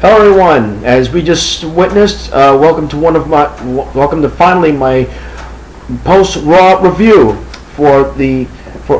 Hello everyone. As we just witnessed, welcome to finally my post Raw review for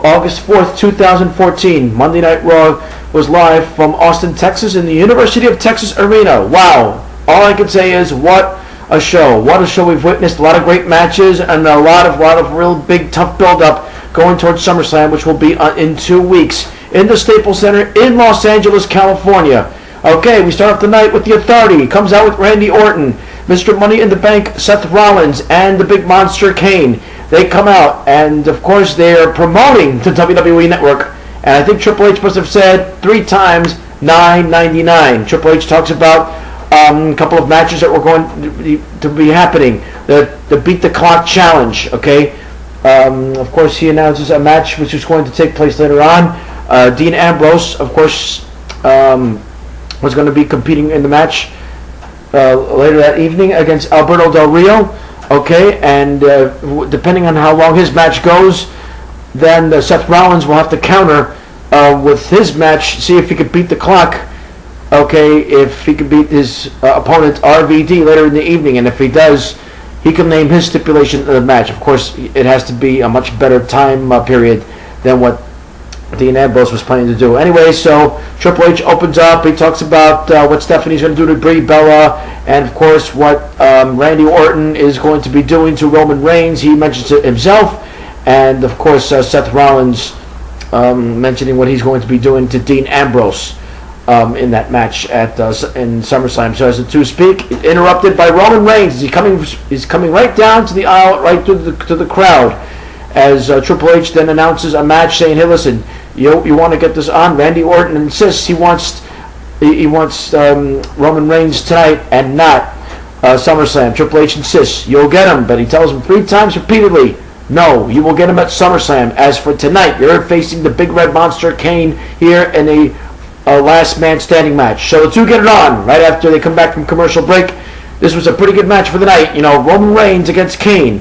August 4th, 2014. Monday Night Raw was live from Austin, Texas, in the University of Texas Arena. Wow! All I can say is what a show! What a show we've witnessed. A lot of great matches and a lot of real big tough build-up going towards SummerSlam, which will be in 2 weeks in the Staples Center in Los Angeles, California. Okay, we start off the night with The Authority. He comes out with Randy Orton, Mr. Money in the Bank, Seth Rollins, and the Big Monster Kane. They come out, and of course they're promoting the WWE Network. And I think Triple H must have said 3 times $9.99. Triple H talks about a couple of matches that were going to be happening. The Beat the Clock Challenge. Okay, of course he announces a match which is going to take place later on. Dean Ambrose, of course, was going to be competing in the match later that evening against Alberto Del Rio. Okay, and depending on how long his match goes, then Seth Rollins will have to counter with his match, see if he could beat the clock. Okay, if he could beat his opponent RVD later in the evening, and if he does, he can name his stipulation of the match. Of course, it has to be a much better time period than what Dean Ambrose was planning to do. Anyway, so Triple H opens up. He talks about what Stephanie's going to do to Brie Bella, and of course what Randy Orton is going to be doing to Roman Reigns. He mentions it himself, and of course Seth Rollins mentioning what he's going to be doing to Dean Ambrose in that match in SummerSlam. So as the two speak, interrupted by Roman Reigns. He's coming right down to the aisle, right to the crowd, as Triple H then announces a match, saying, "Hey, listen, you want to get this on?" Randy Orton insists he wants Roman Reigns tonight and not SummerSlam. Triple H insists, "You'll get him," but he tells him 3 times repeatedly, "No, you will get him at SummerSlam. As for tonight, you're facing the Big Red Monster Kane here in a last man standing match." So the two get it on right after they come back from commercial break. This was a pretty good match for the night. Roman Reigns against Kane.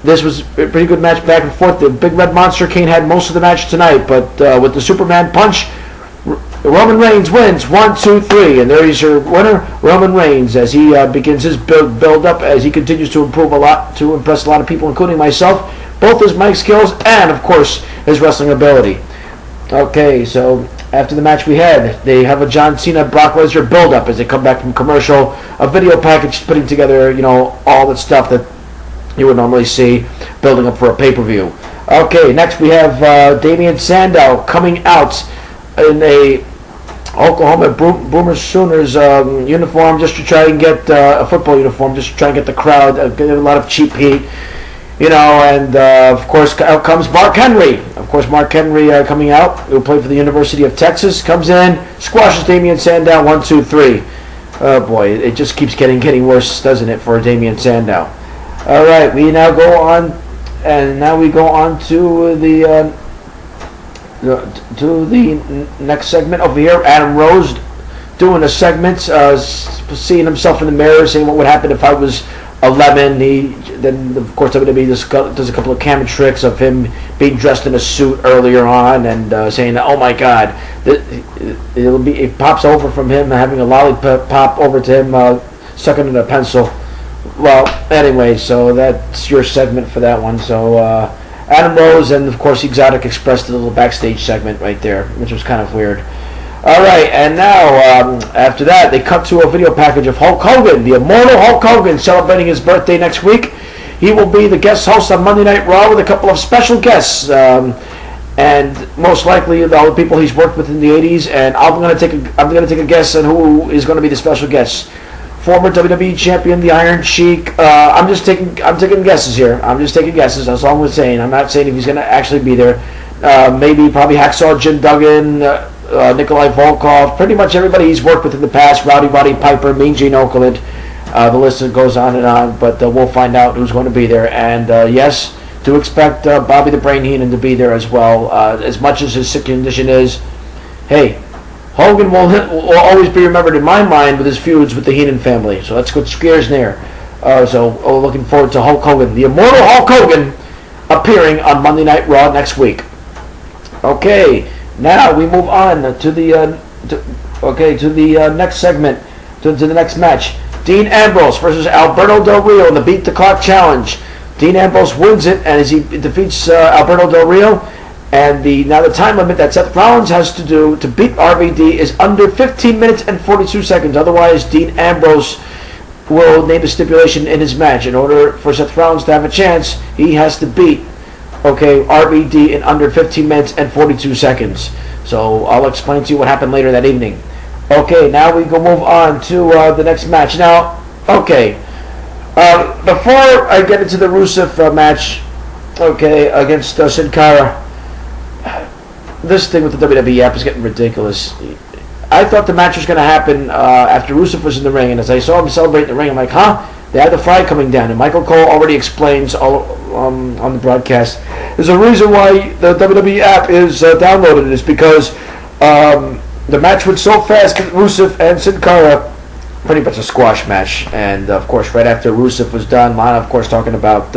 This was a pretty good match back and forth. The Big Red Monster Kane had most of the match tonight, but with the Superman punch, Roman Reigns wins 1, 2, 3, and there is your winner, Roman Reigns, as he begins his build up, as he continues to improve a lot, to impress a lot of people, including myself, both his mic skills and, of course, his wrestling ability. Okay, so after the match they have a John Cena Brock Lesnar build up as they come back from commercial, a video package putting together, all the stuff that you would normally see building up for a pay-per-view. Okay, next we have Damien Sandow coming out in a Oklahoma Boomer Sooners uniform, just to try and get a football uniform, just to try and get the crowd, get a lot of cheap heat, and of course out comes Mark Henry. Of course, Mark Henry coming out, who played for the University of Texas, comes in, squashes Damien Sandow 1, 2, 3. Oh boy, it just keeps getting worse, doesn't it, for Damien Sandow? All right, we now go on to the next segment over here. Adam Rose doing a segment, seeing himself in the mirror, saying what would happen if I was 11. Then of course WWE does a couple of camera tricks of him being dressed in a suit earlier on, and saying, "Oh my God," it pops over from him having a lollipop pop over to him sucking in a pencil. Well, anyway, so that's your segment for that one. So Adam Rose and, of course, Exotic Express did a little backstage segment right there, which was kind of weird. All right, and now, after that, they cut to a video package of Hulk Hogan, the immortal Hulk Hogan, celebrating his birthday next week. He will be the guest host on Monday Night Raw with a couple of special guests, and most likely all the people he's worked with in the 80s. And I'm going to take a guess on who is going to be the special guest. Former WWE champion, the Iron Sheik. I'm taking guesses here. I'm just taking guesses. That's all I'm saying. I'm not saying if he's going to actually be there. Probably Hacksaw Jim Duggan, Nikolai Volkov. Pretty much everybody he's worked with in the past. Roddy Piper, Mean Gene Okerlund. The list goes on and on. But we'll find out who's going to be there. And yes, do expect Bobby the Brain Heenan to be there as well. As much as his sick condition is, hey, Hogan will always be remembered in my mind with his feuds with the Heenan family. So that's what scares there. So looking forward to Hulk Hogan, the immortal Hulk Hogan, appearing on Monday Night Raw next week. Okay, now we move on to the next segment. to the next match. Dean Ambrose versus Alberto Del Rio in the Beat the Clock Challenge. Dean Ambrose wins it, and as he defeats Alberto Del Rio, and now the time limit that Seth Rollins has to do to beat RVD is under 15 minutes and 42 seconds. Otherwise, Dean Ambrose will name a stipulation in his match. In order for Seth Rollins to have a chance, he has to beat RVD in under 15 minutes and 42 seconds. So I'll explain to you what happened later that evening. Okay, now we go move on to the next match. Now, before I get into the Rusev match, against Sin Cara, this thing with the WWE app is getting ridiculous. I thought the match was going to happen after Rusev was in the ring, and as I saw him celebrate in the ring, I'm like, they had the fly coming down, and Michael Cole already explains on the broadcast. There's a reason why the WWE app is downloaded. It's because the match went so fast with Rusev and Sin Cara, pretty much a squash match. And of course, right after Rusev was done, Lana, of course, talking about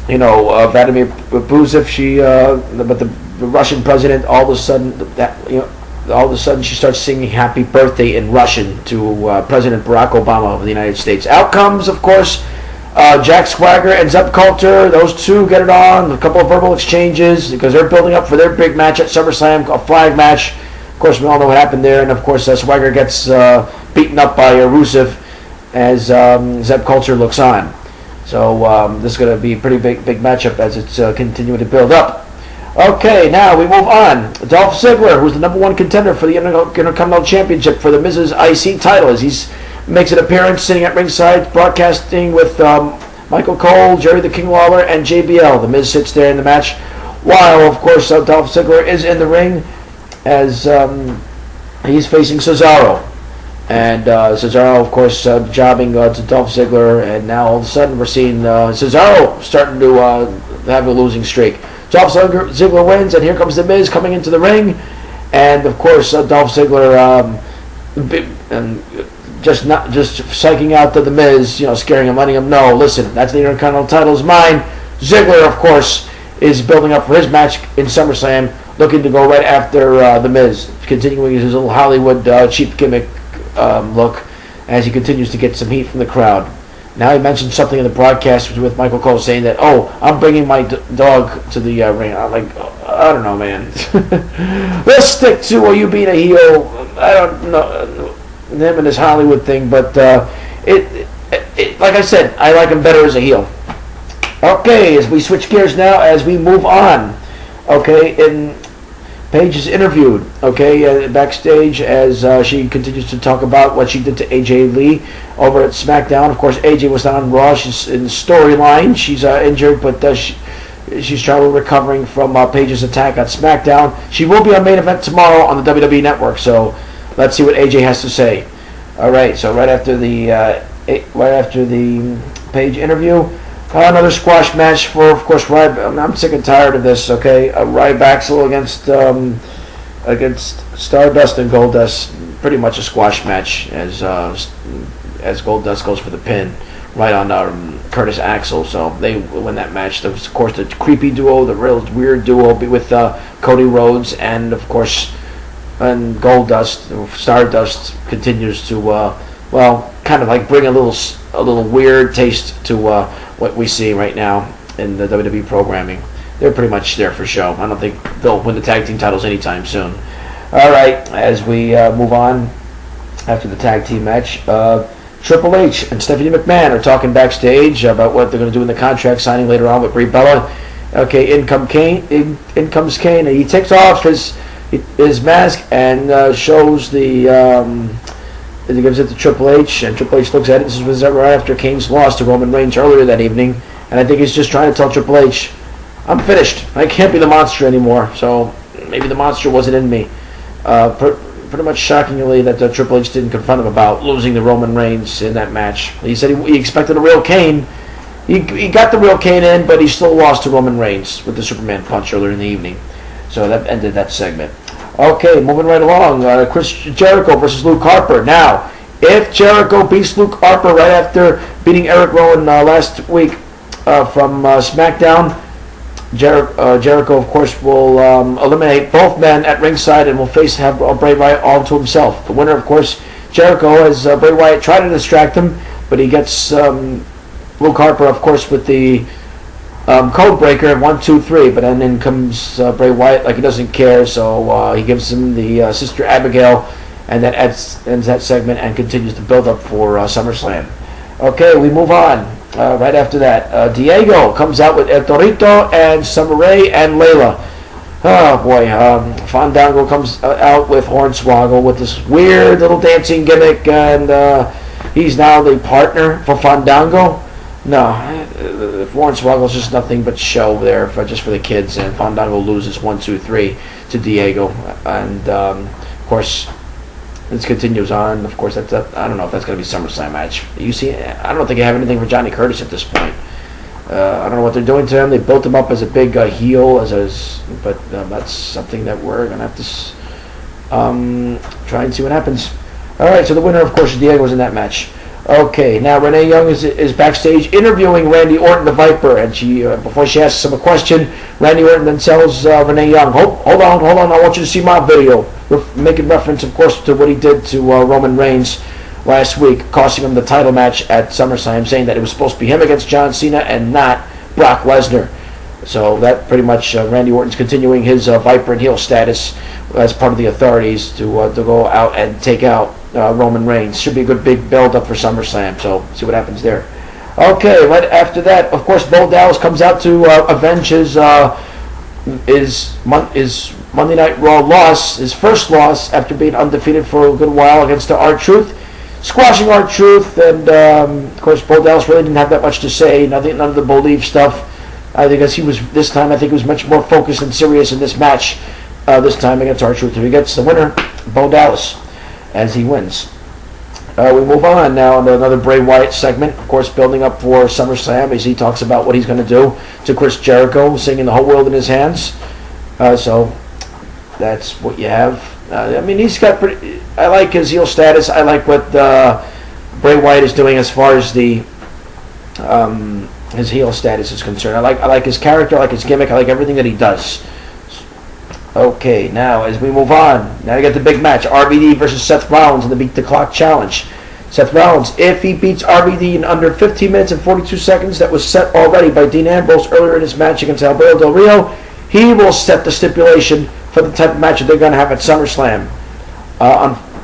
Vladimir Putin, but the Russian president, all of a sudden she starts singing "Happy Birthday" in Russian to President Barack Obama of the United States. Outcomes, of course, Jack Swagger and Zeb Coulter, those two get it on. A couple of verbal exchanges because they're building up for their big match at SummerSlam, a flag match. Of course, we all know what happened there, and of course, Swagger gets beaten up by Rusev as Zeb Coulter looks on. So this is going to be a pretty big matchup as it's continuing to build up. Okay, now we move on. Dolph Ziggler, who's the #1 contender for the Intercontinental Championship for the Miz's IC title, as he makes an appearance sitting at ringside, broadcasting with Michael Cole, Jerry the King Lawler, and JBL. The Miz sits there in the match, while, of course, Dolph Ziggler is in the ring as he's facing Cesaro. And Cesaro, of course, jobbing to Dolph Ziggler, and now all of a sudden we're seeing Cesaro starting to have a losing streak. Dolph Ziggler wins, and here comes The Miz coming into the ring, and of course Dolph Ziggler just psyching out to The Miz, scaring him, letting him know, listen, that's the Intercontinental title is mine. Ziggler, of course, is building up for his match in SummerSlam, looking to go right after The Miz, continuing his little Hollywood cheap gimmick look as he continues to get some heat from the crowd. Now he mentioned something in the broadcast with Michael Cole saying that, I'm bringing my dog to the ring. I'm like, I don't know, man. Let's stick to you being a heel. I don't know him and his Hollywood thing, but like I said, I like him better as a heel. Okay, as we switch gears now, as we move on. Okay, in Paige is interviewed, backstage as she continues to talk about what she did to AJ Lee over at SmackDown. Of course, AJ was not on Raw. She's in the storyline. She's injured, but she's recovering from Paige's attack on SmackDown. She will be on Main Event tomorrow on the WWE Network, so let's see what AJ has to say. All right, so right after the Paige interview, another squash match for, of course, I'm sick and tired of this, Ryback against Stardust and Goldust. Pretty much a squash match as Goldust goes for the pin right on Curtis Axel. So they win that match. There was, of course, the creepy duo, the real weird duo with Cody Rhodes, and, of course, and Goldust. Stardust continues to, kind of like bring a little weird taste to what we see right now in the WWE programming. They're pretty much there for show. I don't think they'll win the tag team titles anytime soon. All right, as we move on after the tag team match, Triple H and Stephanie McMahon are talking backstage about what they're going to do in the contract signing later on with Brie Bella. Okay, in comes Kane, and he takes off his mask and shows he gives it to Triple H, and Triple H looks at it. This was right after Kane's loss to Roman Reigns earlier that evening, and I think he's just trying to tell Triple H, I'm finished. I can't be the monster anymore, so maybe the monster wasn't in me. Pretty much shockingly that Triple H didn't confront him about losing to Roman Reigns in that match. He said he expected a real Kane. He got the real Kane in, but he still lost to Roman Reigns with the Superman punch earlier in the evening. So that ended that segment. Okay, moving right along, Chris Jericho versus Luke Harper. Now, if Jericho beats Luke Harper right after beating Eric Rowan last week from SmackDown, Jericho, of course, will eliminate both men at ringside and will have Bray Wyatt all to himself. The winner, of course, Jericho as Bray Wyatt tried to distract him, but he gets Luke Harper, of course, with the code breaker, 1, 2, 3. But then in comes Bray Wyatt like he doesn't care, so he gives him the Sister Abigail, and that ends that segment and continues to build up for SummerSlam. Okay, we move on. Right after that, Diego comes out with El Torito and Summer Rae and Layla. Oh boy, Fandango comes out with Hornswoggle with this weird little dancing gimmick, and he's now the partner for Fandango. No, Hornswoggle's just nothing but show there just for the kids, and Fandango loses 1, 2, 3 to Diego, and of course this continues on. Of course, I don't know if that's going to be SummerSlam match. You see, I don't think I have anything for Johnny Curtis at this point. I don't know what they're doing to him. They built him up as a big heel, but that's something that we're going to have to try and see what happens. All right, so the winner, of course, Diego was in that match. Okay, now Renee Young is backstage interviewing Randy Orton, the Viper, and she before she asks him a question, Randy Orton then tells Renee Young, hold on, I want you to see my video, making reference, of course, to what he did to Roman Reigns last week, costing him the title match at SummerSlam, saying that it was supposed to be him against John Cena and not Brock Lesnar. So that pretty much Randy Orton's continuing his Viper and heel status as part of the authorities to go out and take out Roman Reigns. Should be a good big build-up for SummerSlam, so see what happens there. Okay, right after that, of course, Bo Dallas comes out to avenge his Monday Night Raw loss, his first loss after being undefeated for a good while against R-Truth, squashing R-Truth, and of course, Bo Dallas really didn't have that much to say, none of the Believe stuff. I think as he was this time, I think he was much more focused and serious in this match this time against R-Truth. So he gets the winner, Bo Dallas, as he wins. We move on now to another Bray Wyatt segment, of course, building up for SummerSlam as he talks about what he's going to do to Chris Jericho, singing the whole world in his hands. So that's what you have. I mean, he's got pretty. I like his heel status. I like what Bray Wyatt is doing as far as the his heel status is concerned. I like his character. I like his gimmick. I like everything that he does. Okay, now as we move on, now you got the big match, RVD versus Seth Rollins in the Beat the Clock Challenge. Seth Rollins, if he beats RVD in under 15 minutes and 42 seconds, that was set already by Dean Ambrose earlier in his match against Alberto Del Rio, he will set the stipulation for the type of match that they're going to have at SummerSlam.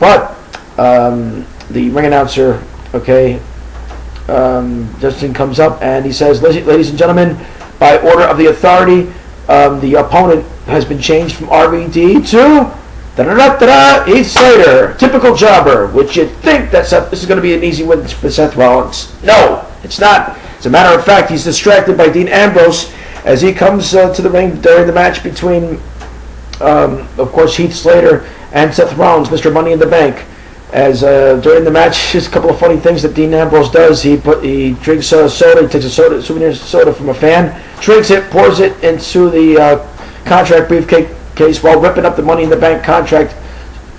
But the ring announcer, okay, Justin comes up and he says, ladies and gentlemen, by order of the authority, the opponent has been changed from RVD to Heath Slater, typical jobber. Would you think that this is going to be an easy win for Seth Rollins? No, it's not. As a matter of fact, he's distracted by Dean Ambrose as he comes to the ring during the match between, of course, Heath Slater and Seth Rollins, Mr. Money in the Bank. As during the match, there's a couple of funny things that Dean Ambrose does. He drinks soda. He takes a souvenir soda from a fan, drinks it, pours it into the contract briefcase while ripping up the Money in the Bank contract,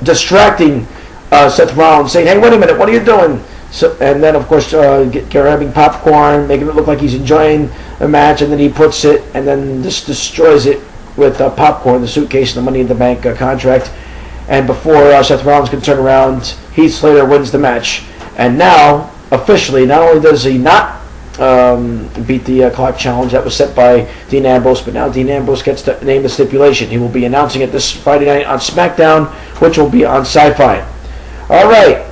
distracting Seth Rollins, saying, "Hey, wait a minute, what are you doing?" So, and then, of course, grabbing popcorn, making it look like he's enjoying the match, and then he puts it and then just destroys it with popcorn, the suitcase, and the Money in the Bank contract. And before Seth Rollins can turn around, Heath Slater wins the match. And now, officially, not only does he not beat the clock challenge that was set by Dean Ambrose, but now Dean Ambrose gets to name the stipulation. He will be announcing it this Friday night on SmackDown, which will be on Sci-Fi. All right.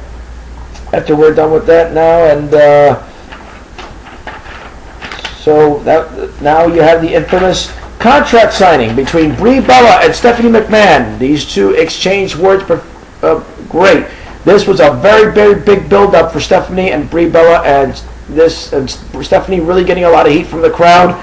After we're done with that now, and so now you have the infamous contract signing between Brie Bella and Stephanie McMahon. These two exchanged words. Great. This was a very, very big build-up for Stephanie and Brie Bella, and Stephanie really getting a lot of heat from the crowd.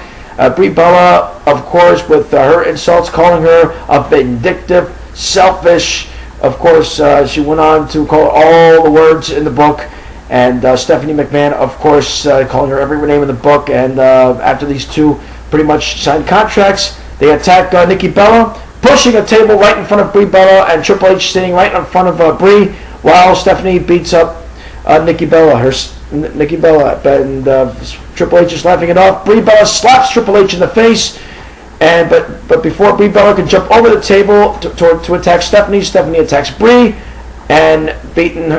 Brie Bella, of course, with her insults, calling her a vindictive, selfish. Of course, she went on to call all the words in the book. And Stephanie McMahon, of course, calling her every name in the book. And after these two pretty much signed contracts, they attack Nikki Bella, pushing a table right in front of Brie Bella, and Triple H sitting right in front of Brie, while Stephanie beats up Nikki Bella. And Triple H is laughing it off. Brie Bella slaps Triple H in the face, and but before Brie Bella can jump over the table to attack Stephanie, Stephanie attacks Brie, and beating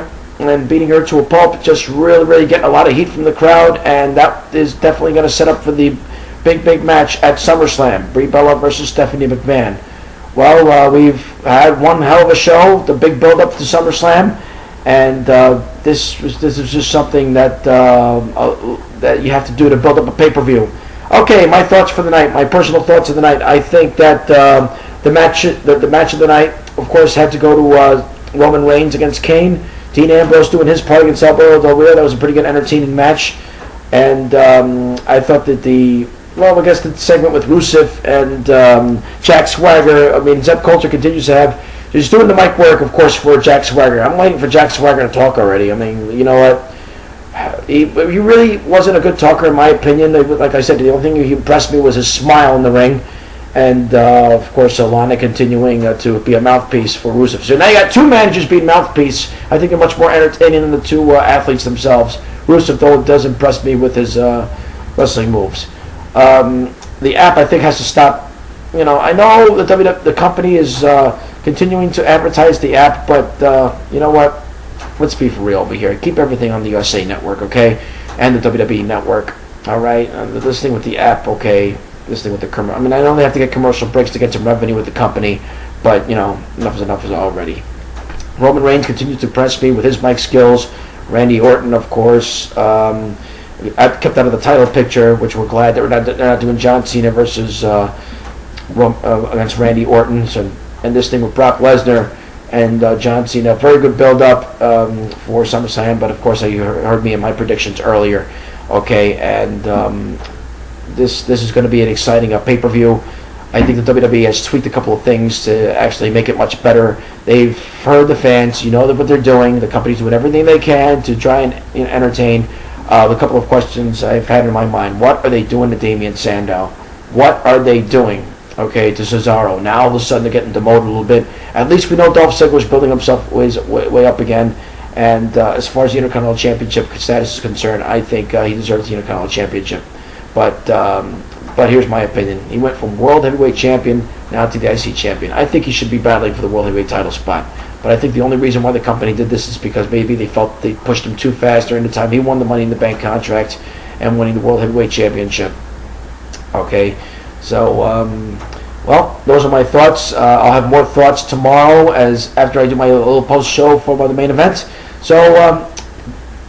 and beating her to a pulp, just really getting a lot of heat from the crowd, and that is definitely going to set up for the big match at SummerSlam, Brie Bella versus Stephanie McMahon. Well, we've had one hell of a show, the big build-up to SummerSlam, and this is just something that that you have to do to build up a pay-per-view. Okay, my thoughts for the night, my personal thoughts of the night. I think that the match of the night, of course, had to go to Roman Reigns against Kane. Dean Ambrose doing his part against Alberto Del Rio. That was a pretty good, entertaining match. And I thought that the segment with Rusev and Jack Swagger, I mean, Zeb Coulter continues to have, he's doing the mic work, of course, for Jack Swagger. I'm waiting for Jack Swagger to talk already. I mean, you know what? He really wasn't a good talker, in my opinion. Like I said, the only thing he impressed me was his smile in the ring. And, of course, Lana continuing to be a mouthpiece for Rusev. So now you got two managers being mouthpiece. I think they're much more entertaining than the two athletes themselves. Rusev, though, does impress me with his wrestling moves. The app, I think, has to stop. You know, I know the company is continuing to advertise the app, but you know what? Let's be for real over here. Keep everything on the USA Network, okay? And the WWE Network, all right? This thing with the app, okay? This thing with the commercial. I mean, I know they have to get commercial breaks to get some revenue with the company, but, you know, enough is already. Roman Reigns continues to impress me with his mic skills. Randy Orton, of course, I kept out of the title picture, which we're glad that they're not doing John Cena versus against Randy Orton. So, and this thing with Brock Lesnar and John Cena, very good build-up for SummerSlam, but of course you heard me in my predictions earlier. Okay, and this is going to be an exciting pay-per-view. I think the WWE has tweaked a couple of things to actually make it much better. They've heard the fans. You know what they're doing. The company's doing everything they can to try and entertain. A couple of questions I've had in my mind. What are they doing to Damian Sandow? What are they doing, okay, to Cesaro? Now all of a sudden they're getting demoted a little bit. At least we know Dolph Ziggler's building himself way up again. And as far as the Intercontinental Championship status is concerned, I think he deserves the Intercontinental Championship. But here's my opinion. He went from World Heavyweight Champion now to the IC Champion. I think he should be battling for the World Heavyweight title spot. But I think the only reason why the company did this is because maybe they felt they pushed him too fast during the time he won the Money in the Bank contract and winning the World Heavyweight Championship. Okay, so, well, those are my thoughts. I'll have more thoughts tomorrow after I do my little post-show for the main event. So,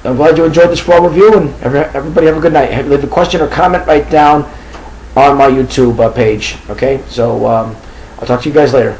I'm glad you enjoyed this Raw review, and everybody have a good night. Leave a question or comment right down on my YouTube page. Okay, so I'll talk to you guys later.